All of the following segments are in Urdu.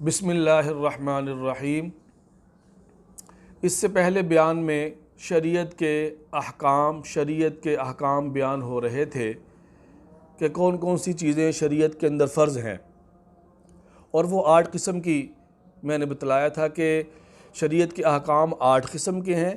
بسم اللہ الرحمن الرحیم۔ اس سے پہلے بیان میں شریعت کے احکام بیان ہو رہے تھے کہ کون کون سی چیزیں شریعت کے اندر فرض ہیں، اور وہ 8 قسم کی میں نے بتلایا تھا کہ شریعت کے احکام 8 قسم کے ہیں،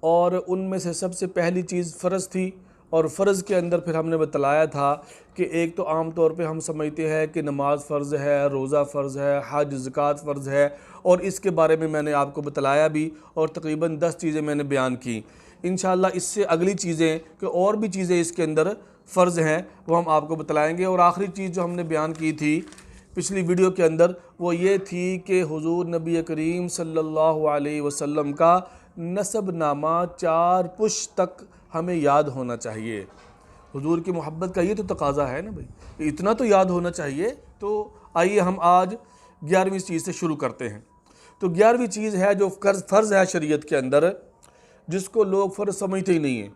اور ان میں سے سب سے پہلی چیز فرض تھی۔ اور فرض کے اندر پھر ہم نے بتلایا تھا کہ ایک تو عام طور پہ ہم سمجھتے ہیں کہ نماز فرض ہے، روزہ فرض ہے، حج زکوٰۃ فرض ہے، اور اس کے بارے میں نے آپ کو بتلایا بھی، اور تقریباً 10 چیزیں میں نے بیان کی۔ انشاءاللہ اس سے اگلی چیزیں کہ اور بھی چیزیں اس کے اندر فرض ہیں وہ ہم آپ کو بتلائیں گے۔ اور آخری چیز جو ہم نے بیان کی تھی پچھلی ویڈیو کے اندر وہ یہ تھی کہ حضور نبی کریم صلی اللہ علیہ وسلم کا نسب نامہ 4 پشت تک ہمیں یاد ہونا چاہیے۔ حضور کی محبت کا یہ تو تقاضا ہے نا بھائی، اتنا تو یاد ہونا چاہیے۔ تو آئیے ہم آج 11ویں چیز سے شروع کرتے ہیں۔ تو 11ویں چیز ہے جو فرض ہے شریعت کے اندر، جس کو لوگ فرض سمجھتے ہی نہیں ہیں۔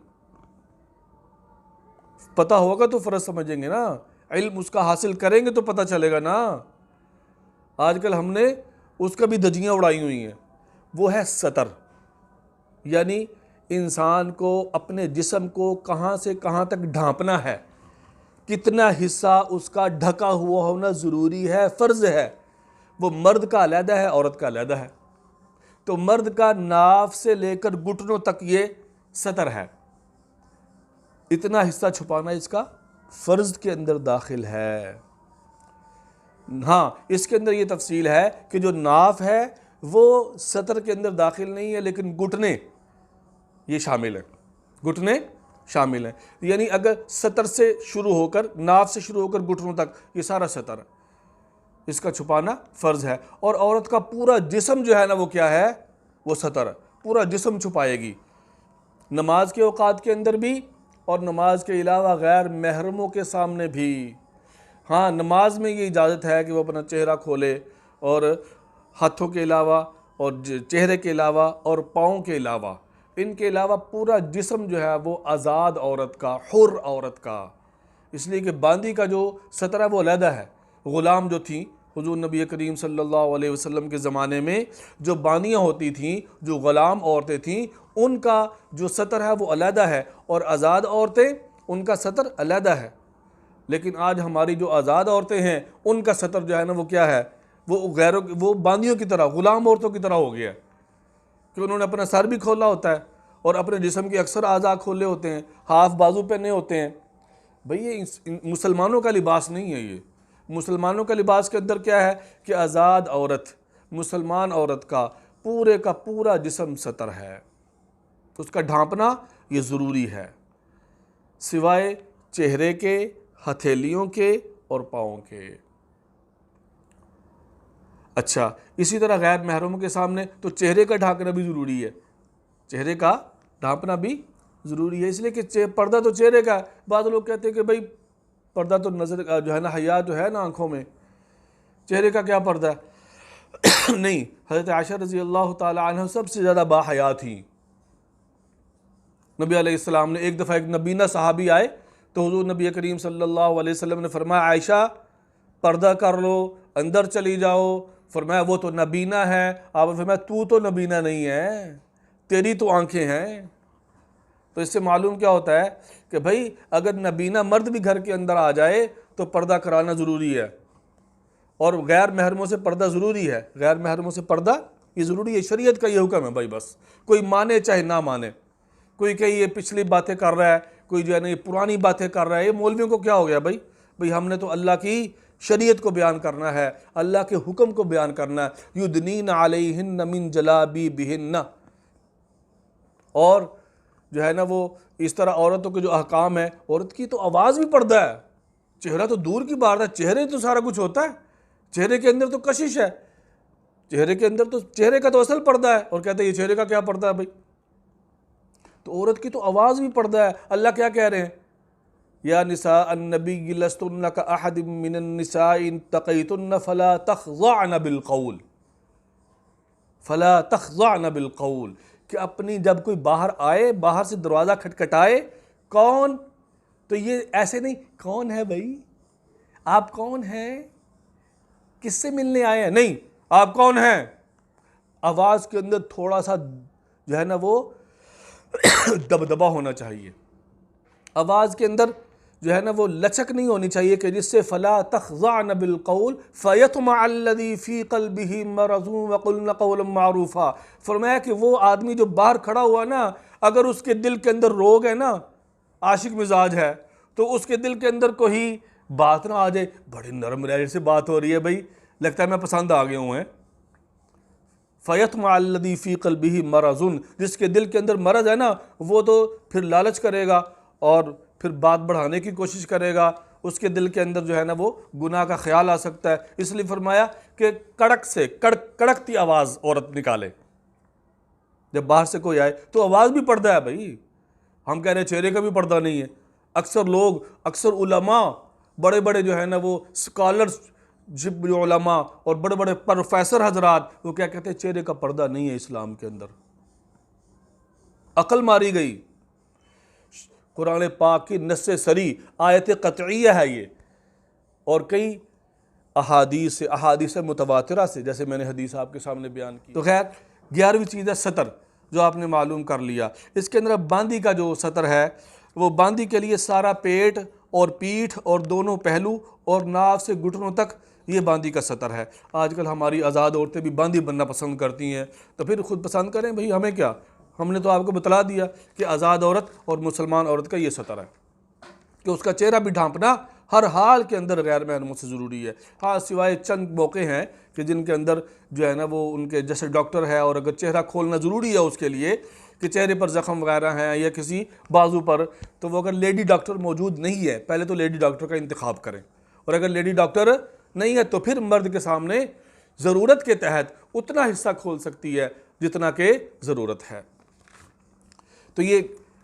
پتہ ہوگا تو فرض سمجھیں گے نا، علم اس کا حاصل کریں گے تو پتہ چلے گا نا۔ آج کل ہم نے اس کا بھی دھجیاں اڑائی ہوئی ہیں، وہ ہے سطر، یعنی انسان کو اپنے جسم کو کہاں سے کہاں تک ڈھانپنا ہے، کتنا حصہ اس کا ڈھکا ہوا ہونا ضروری ہے، فرض ہے۔ وہ مرد کا علیحدہ ہے، عورت کا علیحدہ ہے۔ تو مرد کا ناف سے لے کر گھٹنوں تک یہ سطر ہے، اتنا حصہ چھپانا اس کا فرض کے اندر داخل ہے۔ ہاں، اس کے اندر یہ تفصیل ہے کہ جو ناف ہے وہ سطر کے اندر داخل نہیں ہے، لیکن گھٹنے یہ شامل ہیں، گھٹنے شامل ہیں۔ یعنی اگر سطر سے شروع ہو کر، ناف سے شروع ہو کر گھٹنوں تک یہ سارا سطر ہے، اس کا چھپانا فرض ہے۔ اور عورت کا پورا جسم جو ہے نا وہ کیا ہے، وہ سطر ہے، پورا جسم چھپائے گی، نماز کے اوقات کے اندر بھی اور نماز کے علاوہ غیر محرموں کے سامنے بھی۔ ہاں، نماز میں یہ اجازت ہے کہ وہ اپنا چہرہ کھولے، اور ہاتھوں کے علاوہ اور چہرے کے علاوہ اور پاؤں کے علاوہ، ان کے علاوہ پورا جسم جو ہے وہ آزاد عورت کا، حر عورت کا۔ اس لیے کہ باندی کا جو سطر ہے وہ علیحدہ ہے۔ غلام جو تھیں حضور نبی کریم صلی اللہ علیہ وسلم کے زمانے میں جو باندیاں ہوتی تھیں، جو غلام عورتیں تھیں، ان کا جو سطر ہے وہ علیحدہ ہے، اور آزاد عورتیں ان کا سطر علیحدہ ہے۔ لیکن آج ہماری جو آزاد عورتیں ہیں ان کا سطر جو ہے نا وہ کیا ہے، وہ باندیوں کی طرح، غلام عورتوں کی طرح ہو گیا ہے، کہ انہوں نے اپنا سر بھی کھولا ہوتا ہے اور اپنے جسم کے اکثر اعضاء کھولے ہوتے ہیں، ہاف بازو پہنے ہوتے ہیں۔ بھئی یہ مسلمانوں کا لباس نہیں ہے۔ یہ مسلمانوں کا لباس کے اندر کیا ہے کہ آزاد عورت، مسلمان عورت کا پورے کا پورا جسم سطر ہے، اس کا ڈھانپنا یہ ضروری ہے، سوائے چہرے کے، ہتھیلیوں کے اور پاؤں کے۔ اچھا، اسی طرح غیر محرموں کے سامنے تو چہرے کا ڈھانپنا بھی ضروری ہے، چہرے کا ڈھانپنا بھی ضروری ہے، اس لیے کہ پردہ تو چہرے کا ہے۔ بعض لوگ کہتے ہیں کہ بھئی پردہ تو نظر جو ہے نا، حیا جو ہے نا آنکھوں میں، چہرے کا کیا پردہ ہے؟ نہیں، حضرت عائشہ رضی اللہ تعالی عنہ سب سے زیادہ با حیا تھیں۔ نبی علیہ السلام نے ایک دفعہ ایک نبینہ صحابی آئے تو حضور نبی کریم صلی اللہ علیہ وسلم نے فرمایا عائشہ پردہ کر لو، اندر چلی جاؤ۔ فرمایا وہ تو نبینہ ہے۔ آپ نے فرمایا تو تو نبینہ نہیں ہے، تیری تو آنکھیں ہیں۔ تو اس سے معلوم کیا ہوتا ہے کہ بھئی اگر نبینہ مرد بھی گھر کے اندر آ جائے تو پردہ کرانا ضروری ہے، اور غیر محرموں سے پردہ ضروری ہے، غیر محرموں سے پردہ یہ ضروری ہے، شریعت کا یہ حکم ہے۔ بھائی بس کوئی مانے چاہے نہ مانے، کوئی کہ یہ پچھلی باتیں کر رہا ہے، کوئی جو ہے نا یہ پرانی باتیں کر رہا ہے، یہ مولویوں کو کیا ہو گیا بھئی ہم نے تو اللہ کی شریعت کو بیان کرنا ہے، اللہ کے حکم کو بیان کرنا ہے۔ یدنین علیہن من جلابیبہن، اور جو ہے نا وہ اس طرح عورتوں کے جو احکام ہیں، عورت کی تو آواز بھی پردہ ہے، چہرہ تو دور کی بات ہے، چہرے تو سارا کچھ ہوتا ہے، چہرے کے اندر تو کشش ہے، چہرے کے اندر تو چہرے کا تو اصل پردہ ہے، اور کہتے ہیں یہ چہرے کا کیا پردہ ہے بھائی؟ تو عورت کی تو آواز بھی پردہ ہے۔ اللہ کیا کہہ رہے ہیں؟ یا نساء النبی لستن کاحد من النساء ان تقیتن فلا تخضعن بالقول، فلا تخضعن بالقول، کہ اپنی جب کوئی باہر آئے، باہر سے دروازہ کھٹکھٹائے، کون؟ تو یہ ایسے نہیں کون ہے بھائی، آپ کون ہیں، کس سے ملنے آئے ہیں، نہیں، آپ کون ہیں؟ آواز کے اندر تھوڑا سا جو ہے نا وہ دبدبا ہونا چاہیے، آواز کے اندر جو ہے نا وہ لچک نہیں ہونی چاہیے کہ جس سے فلا تخضعن بالقول فیطمع الذی فی قلبہ مرض وقلن قولا معروفا۔ فرمایا کہ وہ آدمی جو باہر کھڑا ہوا نا، اگر اس کے دل کے اندر روگ ہے نا، عاشق مزاج ہے، تو اس کے دل کے اندر کوئی بات نہ آ جائے، بڑے نرم لہجے سے بات ہو رہی ہے بھائی، لگتا ہے میں پسند آ گیا ہوں ہیں۔ فیطمع الذی فی قلبہ مرض، جس کے دل کے اندر مرض ہے نا، وہ تو پھر لالچ کرے گا اور پھر بات بڑھانے کی کوشش کرے گا، اس کے دل کے اندر جو ہے نا وہ گناہ کا خیال آ سکتا ہے۔ اس لیے فرمایا کہ کڑک سے کڑکتی آواز عورت نکالے، جب باہر سے کوئی آئے تو آواز بھی پردہ ہے بھائی، ہم کہہ رہے ہیں چہرے کا بھی پردہ نہیں ہے۔ اکثر علماء، بڑے بڑے جو ہے نا وہ اسکالرز، علماء اور بڑے بڑے پروفیسر حضرات، وہ کیا کہتے ہیں؟ چہرے کا پردہ نہیں ہے اسلام کے اندر، عقل ماری گئی۔ قرآن پاک کی نص سری آیت قطعیہ ہے یہ، اور کئی احادیث متواترہ سے، جیسے میں نے حدیث آپ کے سامنے بیان کی۔ تو خیر 11ویں چیز ہے سطر، جو آپ نے معلوم کر لیا۔ اس کے اندر باندی کا جو سطر ہے، وہ باندی کے لیے سارا پیٹ اور پیٹھ اور دونوں پہلو اور ناف سے گھٹنوں تک یہ باندی کا سطر ہے۔ آج کل ہماری آزاد عورتیں بھی باندی بننا پسند کرتی ہیں، تو پھر خود پسند کریں بھئی، ہمیں کیا، ہم نے تو آپ کو بتلا دیا کہ آزاد عورت اور مسلمان عورت کا یہ سطر ہے کہ اس کا چہرہ بھی ڈھانپنا ہر حال کے اندر غیر محرموں سے ضروری ہے۔ ہاں سوائے چند موقع ہیں کہ جن کے اندر جو ہے نا وہ ان کے جیسے ڈاکٹر ہے، اور اگر چہرہ کھولنا ضروری ہے اس کے لیے کہ چہرے پر زخم وغیرہ ہیں یا کسی بازو پر، تو وہ اگر لیڈی ڈاکٹر موجود نہیں ہے، پہلے تو لیڈی ڈاکٹر کا انتخاب کریں، اور اگر لیڈی ڈاکٹر نہیں ہے تو پھر مرد کے سامنے ضرورت کے تحت اتنا حصہ کھول سکتی ہے جتنا کہ ضرورت ہے۔ تو یہ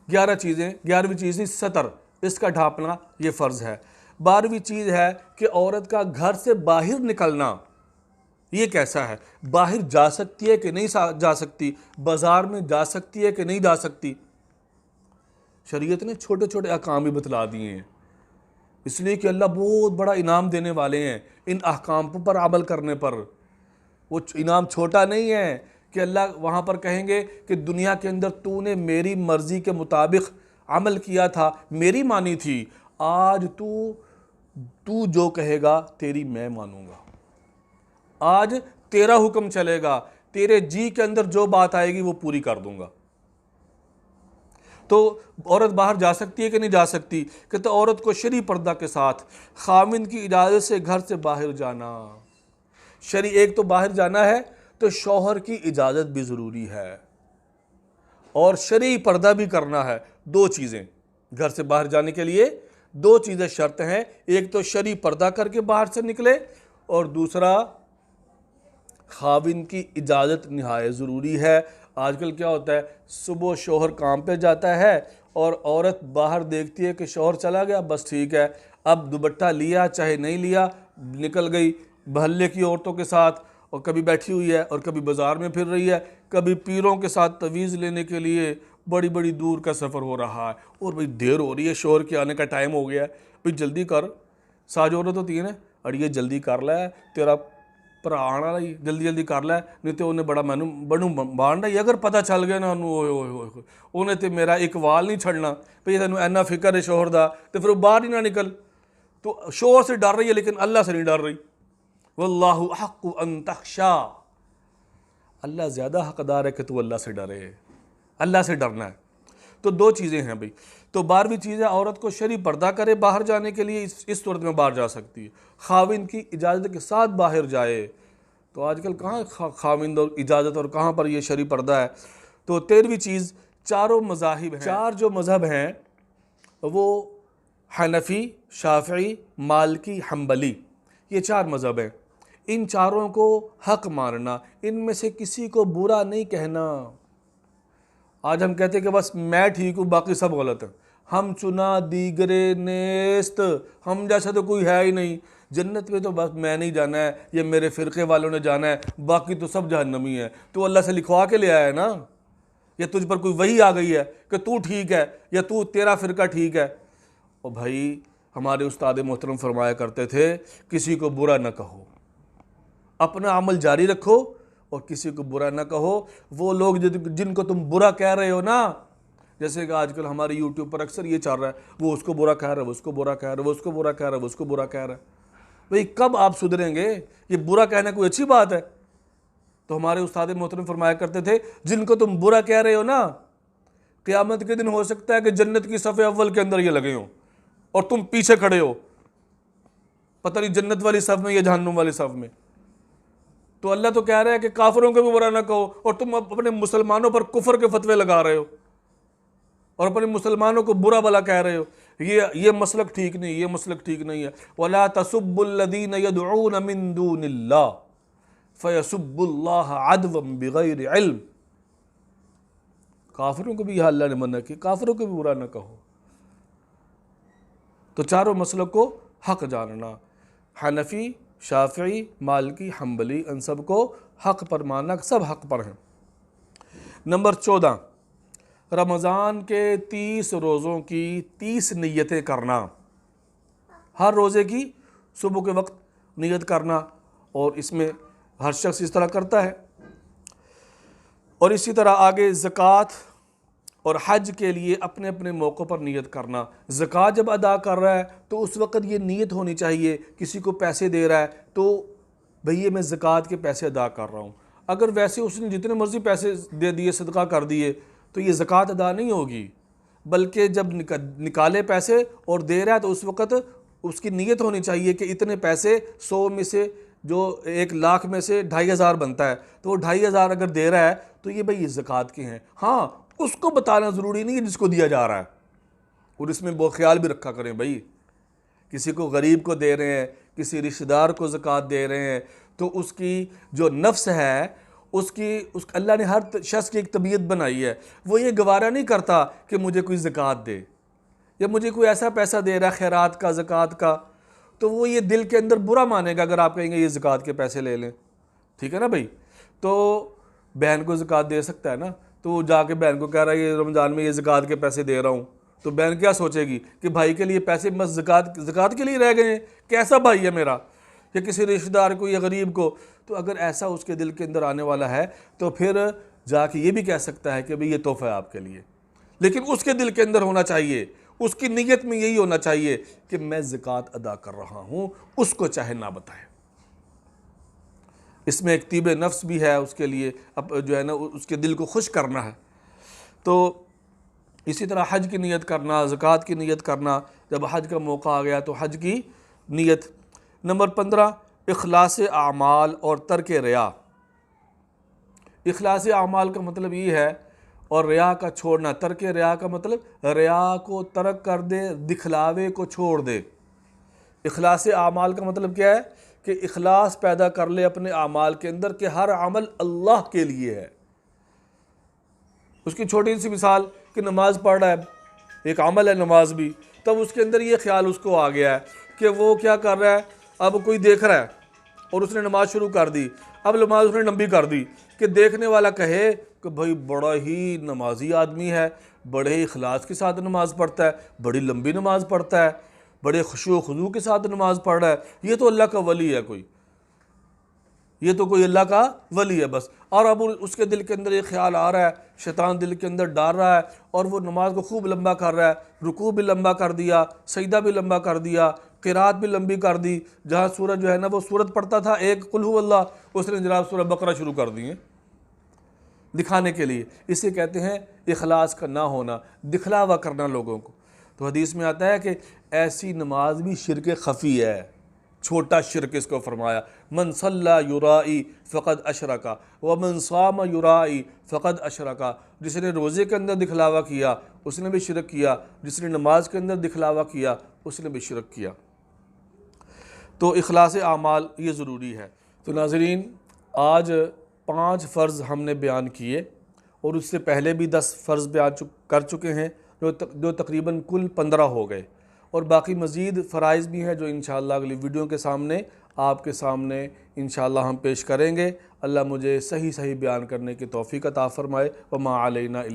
11ویں چیز سطر، اس کا ڈھانپنا یہ فرض ہے۔ 12ویں چیز ہے کہ عورت کا گھر سے باہر نکلنا، یہ کیسا ہے؟ باہر جا سکتی ہے کہ نہیں جا سکتی؟ بازار میں جا سکتی ہے کہ نہیں جا سکتی؟ شریعت نے چھوٹے چھوٹے احکام بھی بتلا دیے ہیں، اس لیے کہ اللہ بہت بڑا انعام دینے والے ہیں ان احکام پر عمل کرنے پر۔ وہ انعام چھوٹا نہیں ہے کہ اللہ وہاں پر کہیں گے کہ دنیا کے اندر تو نے میری مرضی کے مطابق عمل کیا تھا، میری مانی تھی، آج تو جو کہے گا تیری میں مانوں گا، آج تیرا حکم چلے گا، تیرے جی کے اندر جو بات آئے گی وہ پوری کر دوں گا۔ تو عورت باہر جا سکتی ہے کہ نہیں جا سکتی؟ کہ تو عورت کو شرعی پردہ کے ساتھ خاوند کی اجازت سے گھر سے باہر جانا، ایک تو باہر جانا ہے تو شوہر کی اجازت بھی ضروری ہے، اور شرعی پردہ بھی کرنا ہے۔ 2 چیزیں گھر سے باہر جانے کے لیے، 2 چیزیں شرط ہیں، ایک تو شرعی پردہ کر کے باہر سے نکلے، اور دوسرا خاوند کی اجازت نہایت ضروری ہے۔ آج کل کیا ہوتا ہے، صبح شوہر کام پہ جاتا ہے اور عورت باہر دیکھتی ہے کہ شوہر چلا گیا، بس ٹھیک ہے، اب دوپٹہ لیا چاہے نہیں لیا، نکل گئی محلے کی عورتوں کے ساتھ، اور کبھی بیٹھی ہوئی ہے اور کبھی بازار میں پھر رہی ہے، کبھی پیروں کے ساتھ تویز لینے کے لیے بڑی بڑی دور کا سفر ہو رہا ہے، اور بھئی دیر ہو رہی ہے، شوہر کے آنے کا ٹائم ہو گیا ہے، بھئی جلدی کر۔ ساج عورت ہوتی ہے نا، اڑیے جلدی کر لے، تیرا ਭਰਾ ਆਣਾ ਲਈ ਜਲਦੀ ਕਰ ਲੈ, ਨਹੀਂ ਤੇ ਉਹਨੇ ਬੜੂ ਬਾਣਨਾ ਹੀ। ਅਗਰ ਪਤਾ ਚੱਲ ਗਿਆ ਨਾ ਉਹਨੂੰ, ਓਏ ਉਹਨੇ ਤੇ ਮੇਰਾ ਇੱਕ ਵਾਲ ਨਹੀਂ ਛੱਡਣਾ। ਭਈ ਤੈਨੂੰ ਇੰਨਾ ਫਿਕਰ ਹੈ ਸ਼ੋਹਰ ਦਾ ਤੇ ਫਿਰ ਉਹ ਬਾਹਰ ਹੀ ਨਾ ਨਿਕਲ। تو شوہر سے ڈر رہی ہے لیکن اللہ سے نہیں ڈر رہی۔ واللہ احق ان تخشا، اللہ زیادہ حقدار ہے کہ تو اللہ سے ڈرے، اللہ سے ڈرنا ہے۔ تو 2 چیزیں ہیں بھئی۔ تو 12ویں چیز ہے عورت کو شرعی پردہ کرے باہر جانے کے لیے، اس صورت میں باہر جا سکتی ہے، خاوند کی اجازت کے ساتھ باہر جائے۔ تو آج کل کہاں خاوند اور اجازت اور کہاں پر یہ شرعی پردہ ہے۔ تو 13ویں چیز، چاروں مذاہب ہیں، 4 جو مذہب ہیں وہ حنفی، شافعی، مالکی، حنبلی، یہ 4 مذہب ہیں۔ ان چاروں کو حق ماننا، ان میں سے کسی کو برا نہیں کہنا۔ آج ہم کہتے ہیں کہ بس میں ٹھیک ہوں باقی سب غلط ہیں، ہم چنا دیگرے نیست، ہم جیسا تو کوئی ہے ہی نہیں، جنت میں تو بس میں نہیں جانا ہے، یہ میرے فرقے والوں نے جانا ہے، باقی تو سب جہنمی ہیں۔ تو اللہ سے لکھوا کے لے آیا ہے نا، یا تجھ پر کوئی وحی آ گئی ہے کہ تو ٹھیک ہے یا تو تیرا فرقہ ٹھیک ہے؟ اور بھائی ہمارے استاد محترم فرمایا کرتے تھے کسی کو برا نہ کہو، اپنا عمل جاری رکھو اور کسی کو برا نہ کہو۔ وہ لوگ جن کو تم برا کہہ رہے ہو نا، جیسے کہ آج کل ہمارے یوٹیوب پر اکثر یہ چل رہا ہے، وہ اس کو برا کہہ رہا ہے، وہ اس کو برا کہہ رہا ہے، وہ اس کو برا کہہ رہا ہے، وہ اس کو برا کہہ رہا ہے۔ بھئی کب آپ سدھریں گے؟ یہ برا کہنا کوئی اچھی بات ہے؟ تو ہمارے استاد محترم فرمایا کرتے تھے، جن کو تم برا کہہ رہے ہو نا، قیامت کے دن ہو سکتا ہے کہ جنت کی صف اول کے اندر یہ لگے ہوں اور تم پیچھے کھڑے ہو، پتہ نہیں جنت والی صف میں یا جہنم والی صف میں۔ تو اللہ تو کہہ رہا ہے کہ کافروں کو بھی برا نہ کہو، اور تم اپنے مسلمانوں پر کفر کے فتوے لگا رہے ہو اور اپنے مسلمانوں کو برا بلا کہہ رہے ہو۔ یہ مسلک ٹھیک نہیں، یہ مسلک ٹھیک نہیں ہے۔ وَلَا تَسُبُّوا الَّذِينَ يَدْعُونَ مِن دُونِ اللَّهِ فَيَسُبُّوا اللَّهَ عَدْوًا بِغَيْرِ عِلْمٍ۔ کافروں کو بھی یہ اللہ نے منع کی، کافروں کو بھی برا نہ کہو۔ تو چاروں مسلک کو حق جاننا، حنفی، شافعی، مالکی، حنبلی، ان سب کو حق پر ماننا، سب حق پر ہیں۔ نمبر 14، رمضان کے 30 روزوں کی 30 نیتیں کرنا۔ ہر روزے کی صبح کے وقت نیت کرنا، اور اس میں ہر شخص اس طرح کرتا ہے۔ اور اسی طرح آگے زکوٰۃ اور حج کے لیے اپنے اپنے موقع پر نیت کرنا۔ زکوٰۃ جب ادا کر رہا ہے تو اس وقت یہ نیت ہونی چاہیے، کسی کو پیسے دے رہا ہے تو بھئی میں زکوٰۃ کے پیسے ادا کر رہا ہوں۔ اگر ویسے اس نے جتنے مرضی پیسے دے دیے، صدقہ کر دیے، تو یہ زکوٰۃ ادا نہیں ہوگی، بلکہ جب نکالے پیسے اور دے رہا ہے تو اس وقت اس کی نیت ہونی چاہیے کہ اتنے پیسے 100 میں سے، جو 1 لاکھ میں سے 2500 بنتا ہے، تو وہ 2500 اگر دے رہا ہے تو یہ بھئی زکوٰۃ کے ہیں۔ ہاں، اس کو بتانا ضروری نہیں ہے جس کو دیا جا رہا ہے، اور اس میں وہ خیال بھی رکھا کریں بھئی، کسی کو غریب کو دے رہے ہیں، کسی رشتہ دار کو زکوٰۃ دے رہے ہیں، تو اس کی جو نفس ہے، اللہ نے ہر شخص کی ایک طبیعت بنائی ہے، وہ یہ گوارا نہیں کرتا کہ مجھے کوئی زکوٰۃ دے، یا مجھے کوئی ایسا پیسہ دے رہا ہے خیرات کا، زکوٰۃ کا، تو وہ یہ دل کے اندر برا مانے گا اگر آپ کہیں گے یہ زکوٰۃ کے پیسے لے لیں، ٹھیک ہے نا بھئی؟ تو بہن کو زکوٰۃ دے سکتا ہے نا، تو وہ جا کے بہن کو کہہ رہا ہے یہ رمضان میں یہ زکوٰۃ کے پیسے دے رہا ہوں، تو بہن کیا سوچے گی کہ بھائی کے لیے پیسے بس زکوٰۃ کے لیے رہ گئے ہیں، کیسا بھائی ہے میرا، یا کسی رشتہ دار کو یا غریب کو۔ تو اگر ایسا اس کے دل کے اندر آنے والا ہے تو پھر جا کے یہ بھی کہہ سکتا ہے کہ بھئی یہ تحفہ ہے آپ کے لیے، لیکن اس کے دل کے اندر ہونا چاہیے، اس کی نیت میں یہی ہونا چاہیے کہ میں زکوٰۃ ادا کر رہا ہوں، اس کو چاہے نہ بتائے۔ اس میں ایک طیب نفس بھی ہے اس کے لیے، جو ہے نا اس کے دل کو خوش کرنا ہے۔ تو اسی طرح حج کی نیت کرنا، زکوٰۃ کی نیت کرنا، جب حج کا موقع آ گیا تو حج کی نیت۔ نمبر 15، اخلاص اعمال اور ترک ریا۔ اخلاص اعمال کا مطلب یہ ہے، اور ریا کا چھوڑنا۔ ترک ریا کا مطلب ریا کو ترک کر دے، دکھلاوے کو چھوڑ دے۔ اخلاص اعمال کا مطلب کیا ہے کہ اخلاص پیدا کر لے اپنے اعمال کے اندر کہ ہر عمل اللہ کے لیے ہے۔ اس کی چھوٹی سی مثال کہ نماز پڑھ رہا ہے، ایک عمل ہے نماز بھی، تب اس کے اندر یہ خیال اس کو آ گیا ہے کہ وہ کیا کر رہا ہے، اب کوئی دیکھ رہا ہے اور اس نے نماز شروع کر دی، اب نماز اس نے لمبی کر دی کہ دیکھنے والا کہے کہ بھائی بڑا ہی نمازی آدمی ہے، بڑے ہی اخلاص کے ساتھ نماز پڑھتا ہے، بڑی لمبی نماز پڑھتا ہے، بڑے خشوع و خضوع کے ساتھ نماز پڑھ رہا ہے، یہ تو اللہ کا ولی ہے، یہ تو کوئی اللہ کا ولی ہے بس۔ اور اب اس کے دل کے اندر یہ خیال آ رہا ہے، شیطان دل کے اندر ڈال رہا ہے، اور وہ نماز کو خوب لمبا کر رہا ہے، رکوع بھی لمبا کر دیا، سجدہ بھی لمبا کر دیا، قرات بھی لمبی کر دی، جہاں سورہ جو ہے نا وہ سورت پڑھتا تھا ایک قل هو اللہ، اس نے جناب سورہ بقرہ شروع کر دی ہیں دکھانے کے لیے۔ اسے کہتے ہیں اخلاص کا نہ ہونا، دکھلاوا کرنا لوگوں کو۔ تو حدیث میں آتا ہے کہ ایسی نماز بھی شرک خفی ہے، چھوٹا شرک اس کو فرمایا۔ من صلی یرائی فقد اشرکا ومن صام یرائی فقد اشرکا۔ جس نے روزے کے اندر دکھلاوا کیا اس نے بھی شرک کیا، جس نے نماز کے اندر دکھلاوا کیا اس نے بھی شرک کیا۔ تو اخلاص اعمال یہ ضروری ہے۔ تو ناظرین، آج 5 فرض ہم نے بیان کیے، اور اس سے پہلے بھی 10 فرض بیان کر چکے ہیں، جو تقریباً کل 15 ہو گئے، اور باقی مزید فرائض بھی ہیں جو انشاءاللہ اگلی ویڈیو کے سامنے آپ کے سامنے انشاءاللہ ہم پیش کریں گے۔ اللہ مجھے صحیح بیان کرنے کی توفیق عطا فرمائے۔ وما علینا الا